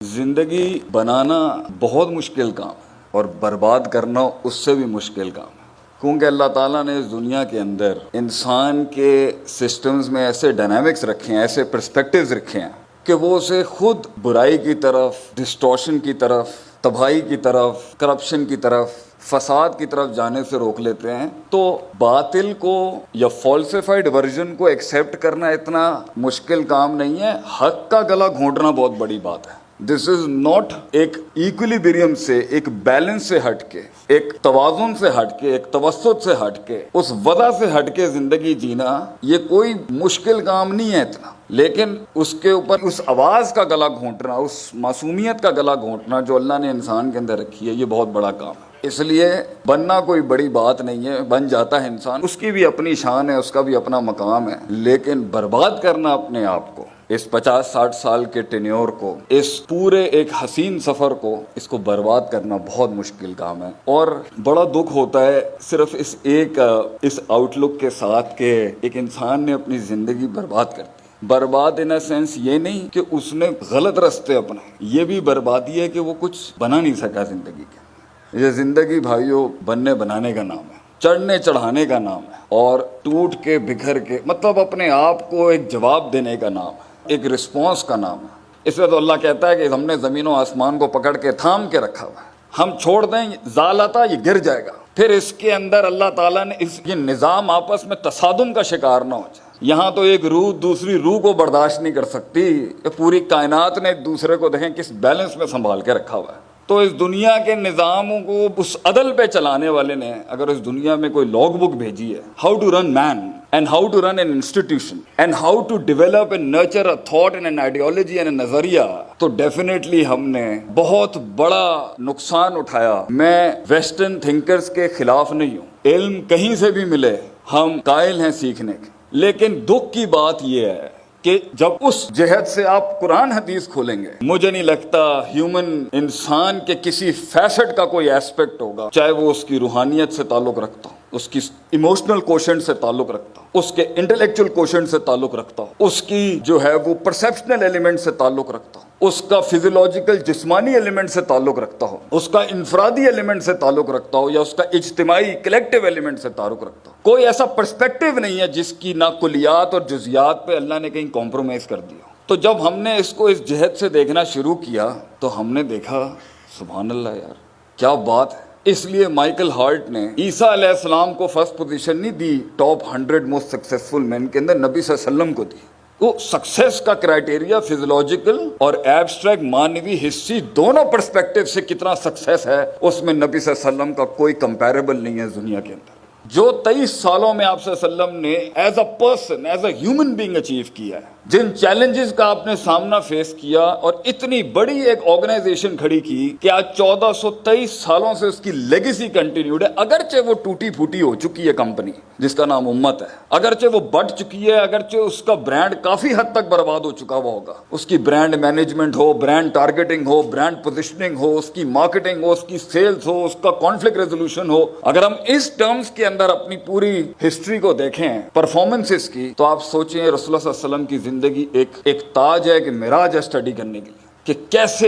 زندگی بنانا بہت مشکل کام ہے اور برباد کرنا اس سے بھی مشکل کام ہے، کیونکہ اللہ تعالیٰ نے اس دنیا کے اندر انسان کے سسٹمز میں ایسے ڈائنامکس رکھے ہیں، ایسے پرسپیکٹیوز رکھے ہیں کہ وہ اسے خود برائی کی طرف، ڈسٹورشن کی طرف، تباہی کی طرف، کرپشن کی طرف، فساد کی طرف جانے سے روک لیتے ہیں۔ تو باطل کو یا فالسیفائڈ ورژن کو ایکسیپٹ کرنا اتنا مشکل کام نہیں ہے، حق کا گلا گھونٹنا بہت بڑی بات ہے۔ دس از ناٹ ایک ایکولیبریم سے، ایک بیلنس سے ہٹ کے، ایک توازن سے ہٹ کے، ایک توسط سے ہٹ کے، اس وضع سے ہٹ کے زندگی جینا یہ کوئی مشکل کام نہیں ہے اتنا، لیکن اس کے اوپر اس آواز کا گلا گھونٹنا، اس معصومیت کا گلا گھونٹنا جو اللہ نے انسان کے اندر رکھی ہے، یہ بہت بڑا کام ہے۔ اس لیے بننا کوئی بڑی بات نہیں ہے، بن جاتا ہے انسان، اس کی بھی اپنی شان ہے، اس کا بھی اپنا مقام ہے، لیکن برباد کرنا اپنے آپ کو، اس 50-60 سال کے ٹینیور کو، اس پورے ایک حسین سفر کو، اس کو برباد کرنا بہت مشکل کام ہے۔ اور بڑا دکھ ہوتا ہے صرف اس آؤٹ لک کے ساتھ کہ ایک انسان نے اپنی زندگی برباد کر دی۔ برباد ان اے سینس یہ نہیں کہ اس نے غلط راستے اپنائے، یہ بھی بربادی ہے کہ وہ کچھ بنا نہیں سکا زندگی کے۔ یہ زندگی بھائیوں بننے بنانے کا نام ہے، چڑھنے چڑھانے کا نام ہے، اور ٹوٹ کے بکھر کے، مطلب اپنے آپ کو ایک جواب دینے کا نام ہے، ایک رسپانس کا نام ہے۔ اس لیے تو اللہ کہتا ہے کہ ہم نے زمین و آسمان کو پکڑ کے تھام کے رکھا ہوا ہے، ہم چھوڑ دیں زالتا یہ گر جائے گا۔ پھر اس کے اندر اللہ تعالیٰ نے یہ نظام آپس میں تصادم کا شکار نہ ہو جائے۔ یہاں تو ایک روح دوسری روح کو برداشت نہیں کر سکتی، پوری کائنات نے ایک دوسرے کو دیکھیں کس بیلنس میں سنبھال کے رکھا ہوا ہے۔ تو اس دنیا کے نظاموں کو اس عدل پہ چلانے والے نے اگر اس دنیا میں کوئی لاگ بک بھیجی ہے، how to run men and how to run an institution and how to develop and nurture a thought and an ideology and a نظریہ، تو ڈیفینیٹلی ہم نے بہت بڑا نقصان اٹھایا۔ میں ویسٹرن تھنکرز کے خلاف نہیں ہوں، علم کہیں سے بھی ملے ہم قائل ہیں سیکھنے کے، لیکن دکھ کی بات یہ ہے کہ جب اس جہت سے آپ قرآن حدیث کھولیں گے، مجھے نہیں لگتا ہیومن انسان کے کسی فیسٹ کا کوئی ایسپیکٹ ہوگا، چاہے وہ اس کی روحانیت سے تعلق رکھتا ہو، اس کی ایموشنل کوشنٹ سے تعلق رکھتا ہو، اس کے انٹلیکچوئل کوشنٹ سے تعلق رکھتا ہو، اس کی جو ہے وہ پرسیپشنل ایلیمنٹ سے تعلق رکھتا ہو، اس کا فزیولوجیکل جسمانی ایلیمنٹ سے تعلق رکھتا ہو، اس کا انفرادی ایلیمنٹ سے تعلق رکھتا ہو، یا اس کا اجتماعی کلیکٹیو ایلیمنٹ سے تعلق رکھتا ہو۔ کوئی ایسا پرسپیکٹیو نہیں ہے جس کی نہ کلیات اور جزیات پہ اللہ نے کہیں کمپرومائز کر دیا۔ تو جب ہم نے اس کو اس جہت سے دیکھنا شروع کیا تو ہم نے دیکھا سبحان اللہ یار کیا بات ہے۔ اس لیے مائیکل ہارٹ نے عیسیٰ علیہ السلام کو فرسٹ پوزیشن نہیں دی ٹاپ 100 موسٹ سکسیسفل مین کے اندر، نبی صلی اللہ علیہ وسلم کو دی۔ وہ سکسیس کا کرائٹیریا فزیولوجیکل اور ایبسٹریکٹ مانوی ہسٹری دونوں پرسپیکٹیو سے کتنا سکسیس ہے، اس میں نبی صلی اللہ علیہ وسلم کا کوئی کمپیریبل نہیں ہے دنیا کے اندر۔ جو 23 سالوں میں آپ صلی اللہ علیہ وسلم نے as a person, as a human being achieve کیا ہے، جن چیلنجز کا آپ نے سامنا فیس کیا، اور اتنی بڑی ایک آرگنائزیشن کھڑی کی کہ آج 1423 سالوں سے اس کی لیگیسی کنٹینیوڈ ہے، اگرچہ وہ ٹوٹی پھوٹی ہو چکی ہے کمپنی جس کا نام امت ہے، اگرچہ وہ بٹ چکی ہے، اگرچہ اس کا برانڈ کافی حد تک برباد ہو چکا ہوا ہوگا، اس کی برانڈ مینجمنٹ ہو، برانڈ ٹارگیٹنگ ہو، برانڈ پوزیشننگ ہو، اس کی مارکیٹنگ ہو، اس کی سیلز ہو، اس کا کانفلکٹ ریزولوشن ہو، اگر ہم اس ٹرمز کے اندر اپنی پوری ہسٹری کو دیکھیں پرفارمنسز کی، تو آپ سوچیں رسول اللہ صلی اللہ علیہ وسلم کی زندگی ایک تاج ہے کہ معراج ہے اسٹڈی کرنے کے لیے، کہ کیسے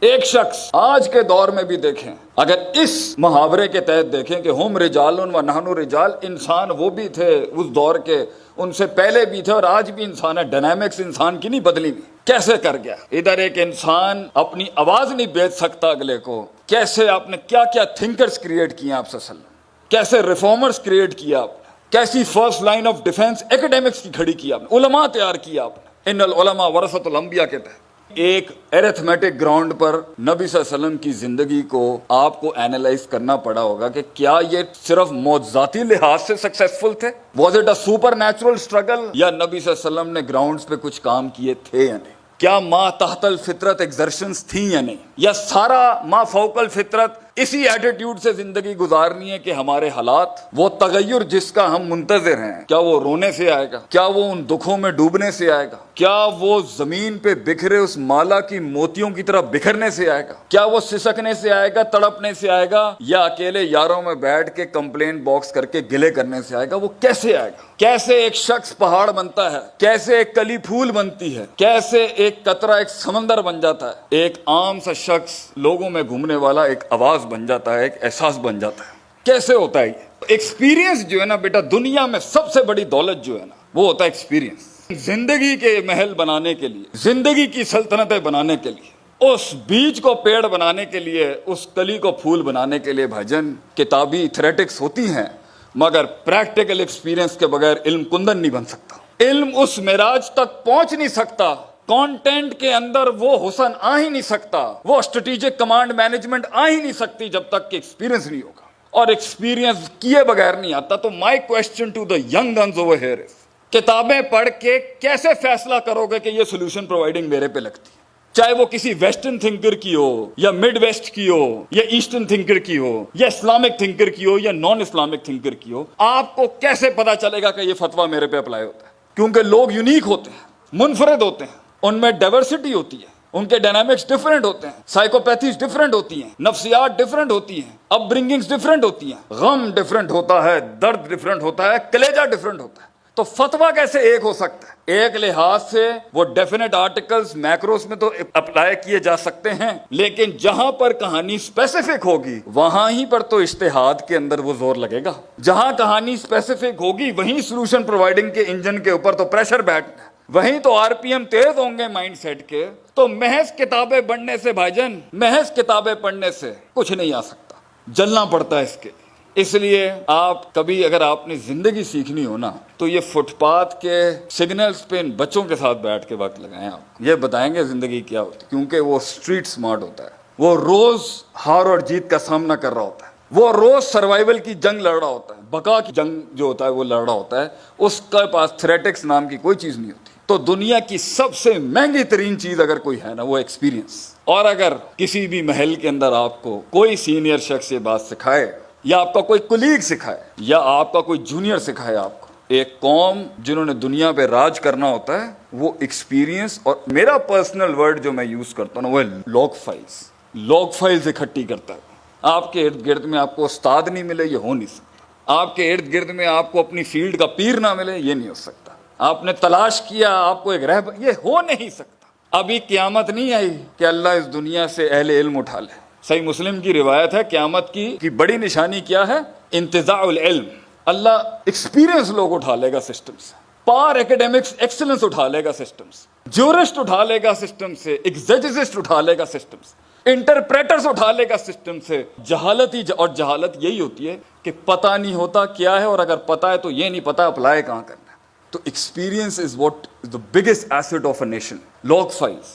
ایک شخص آج کے دور میں بھی دیکھیں، اگر اس محاورے کے تحت دیکھیں کہ ہم رجال و نحن رجال، انسان وہ بھی تھے اس دور کے، ان سے پہلے بھی تھے اور آج بھی انسان ہے، ڈائنامکس انسان کی نہیں بدلی ہوئی، کیسے کر گیا؟ ادھر ایک انسان اپنی آواز نہیں بیچ سکتا اگلے کو، کیسے آپ نے کیا کیا تھنکرز کریٹ کیے آپ صلی اللہ علیہ وسلم، کیسے ریفارمرز کریٹ کیا آپ نے، کیسی فرسٹ لائن آف ڈیفense ایکڈیمکس کی کھڑی کی آپ نے، علماء تیار کیا آپ نے، ان العلماء ورثۃ الانبیاء کے تحت۔ ایک ایرتھمیٹک گراؤنڈ پر نبی صلی اللہ علیہ وسلم کی زندگی کو آپ کو اینالائز کرنا پڑا ہوگا کہ کیا یہ صرف معجزاتی لحاظ سے سکسیسفل تھے، was it a super natural struggle, یا نبی صلی اللہ علیہ وسلم نے گراؤنڈز پہ کچھ کام کیے تھے یا نہیں، کیا ما تحت الفطرت ایگزرشنز تھیں یا نہیں، یا سارا ما فوق الفطرت اسی ایٹیٹیوڈ سے زندگی گزارنی ہے کہ ہمارے حالات، وہ تغیر جس کا ہم منتظر ہیں، کیا وہ رونے سے آئے گا؟ کیا وہ ان دکھوں میں ڈوبنے سے آئے گا؟ کیا وہ زمین پہ بکھرے اس مالا کی موتیوں کی طرح بکھرنے سے آئے گا؟ کیا وہ سسکنے سے آئے گا، تڑپنے سے آئے گا، یا اکیلے یاروں میں بیٹھ کے کمپلین باکس کر کے گلے کرنے سے آئے گا؟ وہ کیسے آئے گا؟ کیسے ایک شخص پہاڑ بنتا ہے، کیسے ایک کلی پھول بنتی ہے، کیسے ایک قطرہ ایک سمندر بن جاتا ہے، ایک عام سا شخص لوگوں میں گھومنے والا ایک آواز بن جاتا ہے، ایک احساس بن جاتا ہے؟ کیسے ہوتا ہے یہ ایکسپیرینس؟ جو ہے نا بیٹا، دنیا میں سب سے بڑی دولت جو ہے نا وہ ہوتا ہے ایکسپیرینس۔ زندگی کے محل بنانے کے لیے، زندگی کی سلطنتیں بنانے کے لیے، اس بیج کو پیڑ بنانے کے لیے، اس کلی کو پھول بنانے کے لیے بھجن کتابی تھریٹکس ہوتی ہیں، مگر پریکٹیکل ایکسپیرینس کے بغیر علم کندن نہیں بن سکتا۔ علم اس معراج تک پہنچ نہیں سکتا، کانٹینٹ کے اندر وہ حسن آ ہی نہیں سکتا، وہ اسٹریٹجک کمانڈ مینجمنٹ آ ہی نہیں سکتی جب تک کہ ایکسپیرینس نہیں ہوگا، اور ایکسپیرینس کیے بغیر نہیں آتا۔ تو my question to the young guns over here is, کتابیں پڑھ کے کیسے فیصلہ کرو گے کہ یہ سولوشن پرووائڈنگ میرے پہ لگتی ہے؟ چاہے وہ کسی ویسٹرن تھنکر کی ہو، یا مڈ ویسٹ کی ہو، یا ایسٹرن تھنکر کی ہو، یا اسلامک تھنکر کی ہو، یا نان اسلامک تھنکر کی ہو، آپ کو کیسے پتا چلے گا کہ یہ فتویٰ میرے پہ اپلائی ہوتا ہے؟ کیونکہ لوگ یونیک ہوتے ہیں، منفرد ہوتے ہیں، ان میں ڈائیورسٹی ہوتی ہے، ان کے ڈائنامکس ڈیفرنٹ ہوتے ہیں، سائیکوپیتھیز ڈیفرنٹ ہوتی ہیں، نفسیات ڈیفرنٹ ہوتی ہیں، اپ برنگنگز ڈیفرنٹ ہوتی ہیں، غم ڈیفرنٹ ہوتا ہے، درد ڈیفرنٹ ہوتا ہے، کلیجہ ڈیفرنٹ ہوتا ہے۔ تو فتویٰ کیسے ایک ہو سکتا ہے؟ ایک لحاظ سے وہ ڈیفینٹ آرٹیکلز میکروز میں تو اپلائی کیے جا سکتے ہیں، لیکن جہاں پر کہانی اسپیسیفک ہوگی وہاں ہی پر تو اجتہاد کے اندر وہ زور لگے گا۔ جہاں کہانی اسپیسیفک ہوگی وہیں سولوشن پرووائڈنگ کے انجن کے اوپر تو پریشر بیٹھنا ہے، وہیں تو آر پی ایم تیز ہوں گے مائنڈ سیٹ کے۔ تو محض کتابیں پڑھنے سے بھائی جان، محض کتابیں پڑھنے سے کچھ نہیں آ سکتا، جلنا پڑتا ہے اس کے۔ اس لیے آپ کبھی اگر آپ نے زندگی سیکھنی ہو نا تو یہ فٹ پاتھ کے سگنلز پہ ان بچوں کے ساتھ بیٹھ کے وقت لگائیں، آپ یہ بتائیں گے زندگی کیا ہوتی ہے، کیونکہ وہ اسٹریٹ سمارٹ ہوتا ہے، وہ روز ہار اور جیت کا سامنا کر رہا ہوتا ہے، وہ روز سروائیول کی جنگ لڑ رہا ہوتا ہے، بقا کی جنگ جو ہوتا ہے وہ لڑ رہا ہوتا ہے، اس کے پاس تھریٹکس نام کی کوئی چیز نہیں ہوتی۔ تو دنیا کی سب سے مہنگی ترین چیز اگر کوئی ہے نا وہ ایکسپیرینس۔ اور اگر کسی بھی محل کے اندر آپ کو کوئی سینئر شخص یہ بات سکھائے، یا آپ کا کوئی کولیگ سکھائے، یا آپ کا کوئی جونیئر سکھائے آپ کو، ایک قوم جنہوں نے دنیا پہ راج کرنا ہوتا ہے وہ ایکسپیرینس، اور میرا پرسنل ورڈ جو میں یوز کرتا ہوں نا وہ لاگ فائلز اکٹھی کرتا ہے۔ آپ کے ارد گرد میں آپ کو استاد نہیں ملے، یہ ہو نہیں سکتا۔ آپ کے ارد گرد میں آپ کو اپنی فیلڈ کا پیر نہ ملے، یہ نہیں ہو سکتا۔ آپ نے تلاش کیا آپ کو ایک رہبر، یہ ہو نہیں سکتا۔ ابھی قیامت نہیں آئی کہ اللہ اس دنیا سے اہل علم اٹھا لے۔ صحیح مسلم کی روایت ہے، قیامت کی بڑی نشانی کیا ہے؟ انتزاع العلم۔ اللہ ایکسپیرینس لوگ اٹھا لے گا سسٹم سے، پار ایکیڈیمکس ایکسلنس اٹھا لے گا سسٹم سے، جورسٹ اٹھا لے گا سسٹم سے، ایگزیجسٹ اٹھا لے گا سسٹم سے، انٹرپریٹرز اٹھا لے گا سسٹم سے۔ جہالت ہی اور جہالت یہی ہوتی ہے کہ پتہ نہیں ہوتا کیا ہے، اور اگر پتہ ہے تو یہ نہیں پتہ اپلائی کہاں کرنا ہے۔ تو experience is what the biggest asset of a nation. Log files.